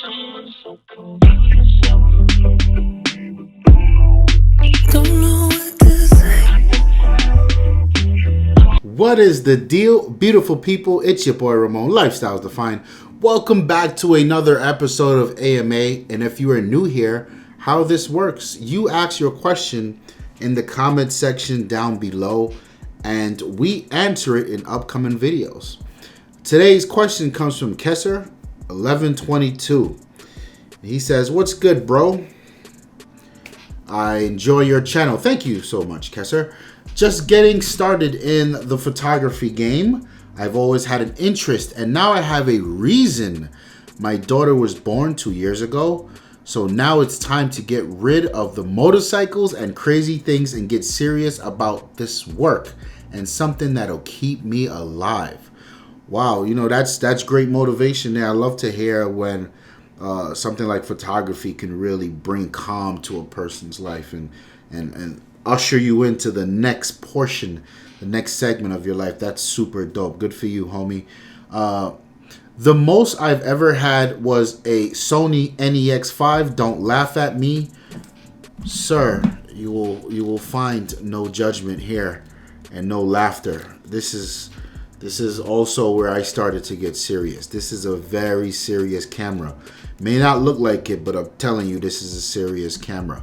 What is the deal, beautiful people? It's your boy Ramon, Lifestyles Defined. Welcome back to another episode of AMA. And if you are new here, how this works, you ask your question in the comment section down below and we answer it in upcoming videos. Today's question comes from Kesser 1122. He says, "What's good, bro? I enjoy your channel." Thank you so much, Kesser. "Just getting started in the photography game. I've always had an interest and now I have a reason. My daughter was born 2 years ago, so now it's time to get rid of the motorcycles and crazy things and get serious about this work and something that'll keep me alive." Wow, you know, that's great motivation there. I love to hear when something like photography can really bring calm to a person's life and usher you into the next portion, the next segment of your life. That's super dope. Good for you, homie. The most I've ever had was a Sony NEX5. Don't laugh at me, sir. You will find no judgment here and no laughter. This is also where I started to get serious. This is a very serious camera. May not look like it, but I'm telling you, this is a serious camera.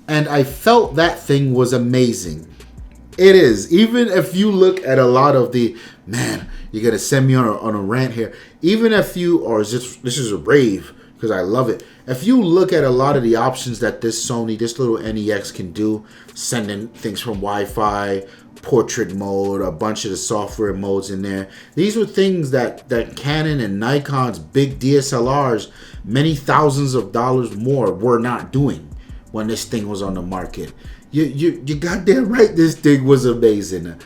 And I felt that thing was amazing. It is. Even if you look at a lot of the, man, you're going to send me on a rant here. Even if you, or is this is a rave, because I love it. If you look at a lot of the options that this little NEX can do, sending things from Wi-Fi, portrait mode, a bunch of the software modes in there. These were things that Canon and Nikon's big DSLRs, many thousands of dollars more, were not doing when this thing was on the market. You goddamn right, this thing was amazing.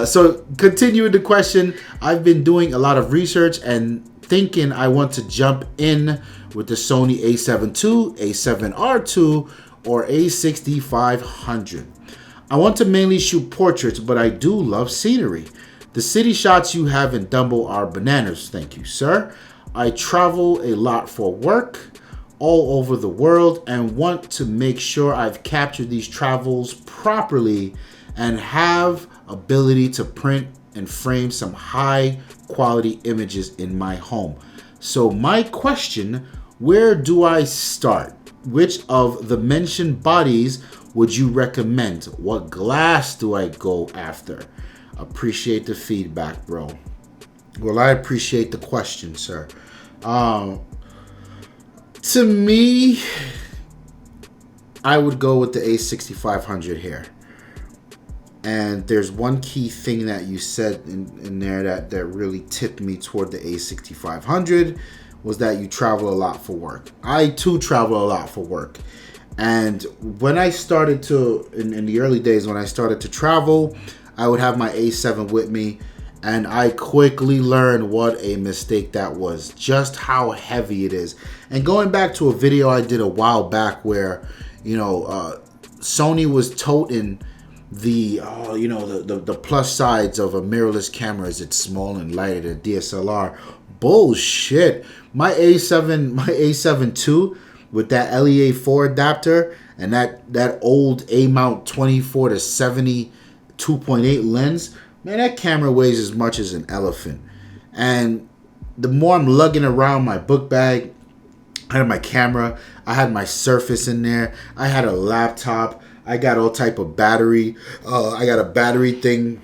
So continuing the question, I've been doing a lot of research and thinking I want to jump in with the Sony A7II, A7RII, or A6500. I want to mainly shoot portraits, but I do love scenery. The city shots you have in Dumbo are bananas. Thank you, sir. I travel a lot for work all over the world and want to make sure I've captured these travels properly and have ability to print and frame some high quality images in my home. So my question, where do I start? Which of the mentioned bodies would you recommend? What glass do I go after? Appreciate the feedback, bro. Well, I appreciate the question, sir. To me, I would go with the A6500 here. And there's one key thing that you said in there that really tipped me toward the A6500 was that you travel a lot for work. I too travel a lot for work. And when I started to, in the early days when I started to travel, I would have my A7 with me. And I quickly learned what a mistake that was, just how heavy it is. And going back to a video I did a while back where, you know, Sony was toting the plus sides of a mirrorless camera as it's small and lighter than DSLR. Bullshit. My A7 II with that LEA4 adapter and that old A-mount 24 to 70 2.8 lens, man, that camera weighs as much as an elephant. And the more I'm lugging around my book bag, I had my camera, I had my Surface in there, I had a laptop, I got all type of battery. I got a battery thing.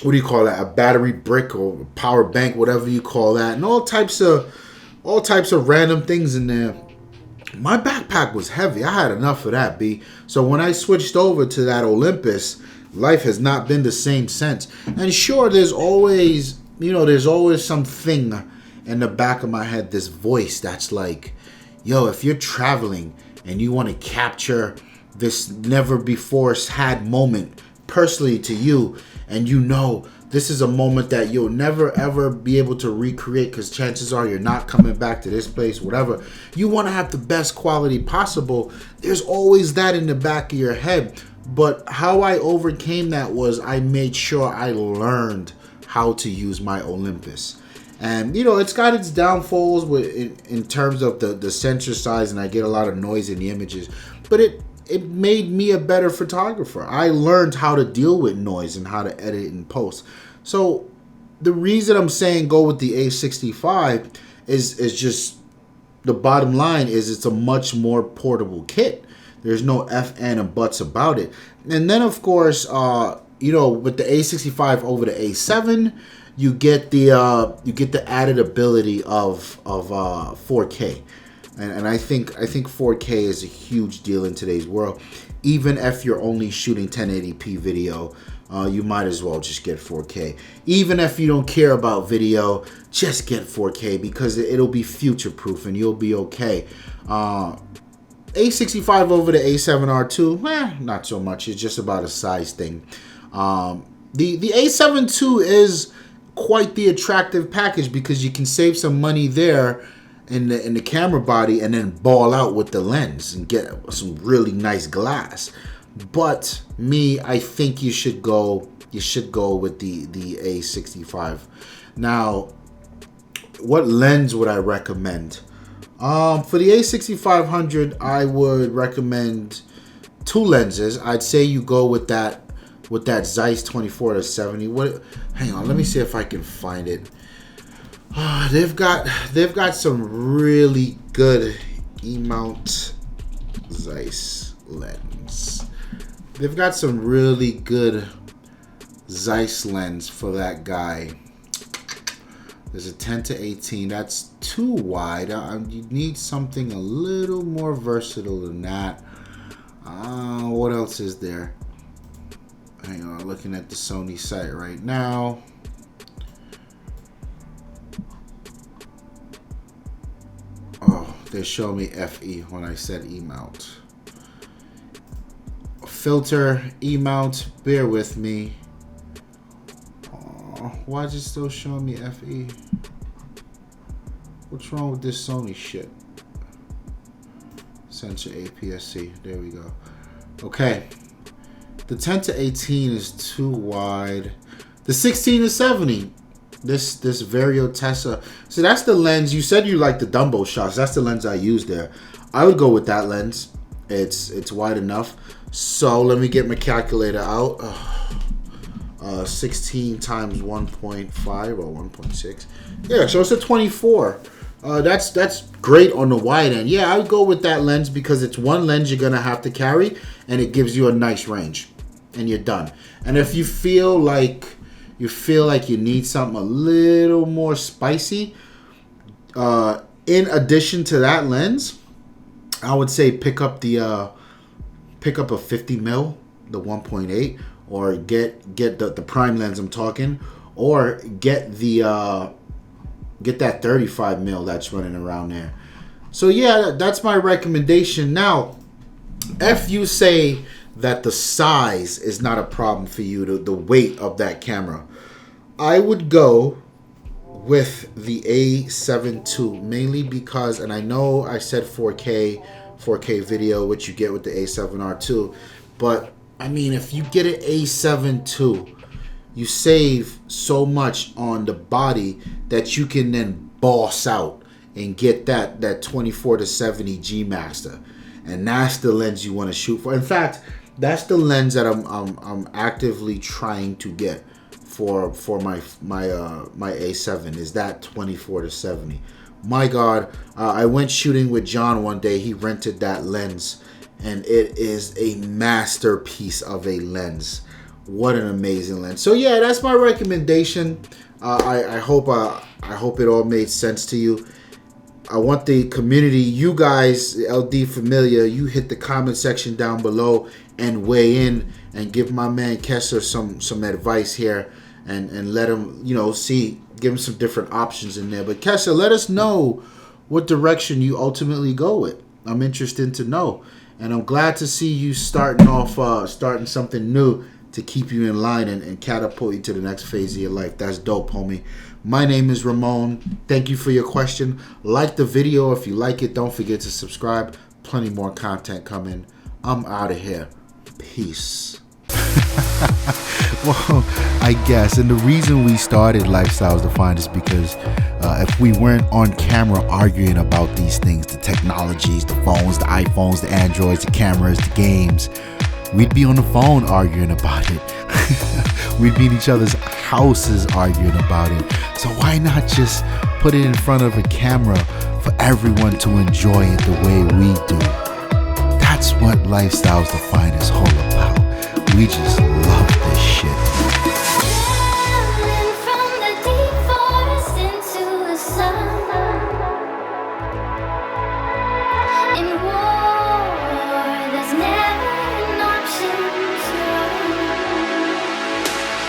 What do you call that? A battery brick or power bank, whatever you call that, and all types of random things in there. My backpack was heavy. I had enough of that, B. So when I switched over to that Olympus, life has not been the same since. And sure, there's always something in the back of my head, this voice that's like, yo, if you're traveling and you want to capture this never before had moment personally to you, and you know this is a moment that you'll never ever be able to recreate because chances are you're not coming back to this place, whatever. You want to have the best quality possible. There's always that in the back of your head. But how I overcame that was I made sure I learned how to use my Olympus. And you know, it's got its downfalls in terms of the sensor size, and I get a lot of noise in the images, but it made me a better photographer. I learned how to deal with noise and how to edit and post. So the reason I'm saying go with the A65 is just, the bottom line is it's a much more portable kit. There's no ifs and buts about it. And then of course, you know, with the A65 over the A7, you get the added ability of 4K. And I think 4K is a huge deal in today's world. Even if you're only shooting 1080p video, you might as well just get 4K. Even if you don't care about video, just get 4K because it'll be future proof and you'll be okay. A65 over the A7R II, not so much. It's just about a size thing. The A7II is quite the attractive package because you can save some money there in the camera body and then ball out with the lens and get some really nice glass. But I think you should go with the A65. Now, what lens would I recommend? For the A6500, I would recommend two lenses. I'd say you go with that Zeiss 24-70. Hang on, let me see if I can find it. They've got some really good E-mount Zeiss lens. They've got some really good Zeiss lens for that guy. There's a 10-18. That's too wide. You need something a little more versatile than that. What else is there? Hang on, looking at the Sony site right now. Oh, they show me FE when I said E-mount. Filter, E-mount, bear with me. Oh, why is it still showing me FE? What's wrong with this Sony shit? Sensor APS-C, there we go. Okay. The 10-18 is too wide. The 16-70, this Vario Tessa. So that's the lens. You said you like the Dumbo shots. That's the lens I use there. I would go with that lens. It's wide enough. So let me get my calculator out. 16 times 1.5 or 1.6. Yeah, so it's a 24. That's great on the wide end. Yeah, I would go with that lens because it's one lens you're gonna have to carry, and it gives you a nice range, and you're done. And if you feel like you need something a little more spicy, in addition to that lens, I would say pick up a 50 mil, the 1.8, or get the prime lens I'm talking, or get that 35 mil that's running around there. So yeah, that's my recommendation. Now, if you say that the size is not a problem for you, the weight of that camera, I would go with the A7II, mainly because, and I know I said 4K video, which you get with the A7R II, but I mean, if you get an A7II, you save so much on the body that you can then boss out and get that 24-70 G Master, and that's the lens you want to shoot for. In fact, that's the lens that I'm actively trying to get for my A7, is that 24-70. My God, I went shooting with John one day. He rented that lens, and it is a masterpiece of a lens. What an amazing lens. So yeah, that's my recommendation. I hope it all made sense to you. I want the community, you guys, LD Familia, you hit the comment section down below and weigh in and give my man Kessler some advice here, and let him, give him some different options in there. But Kessler, let us know what direction you ultimately go with. I'm interested to know, and I'm glad to see you starting something new to keep you in line and catapult you to the next phase of your life. That's dope, homie. My name is Ramon. Thank you for your question. Like the video. If you like it, don't forget to subscribe. Plenty more content coming. I'm out of here. Peace. Well, I guess. And the reason we started Lifestyles Defined is because if we weren't on camera arguing about these things, the technologies, the phones, the iPhones, the Androids, the cameras, the games, we'd be on the phone arguing about it. We'd be in each other's houses arguing about it. So why not just put it in front of a camera for everyone to enjoy it the way we do? That's what Lifestyles Defined is all about. We just love this shit.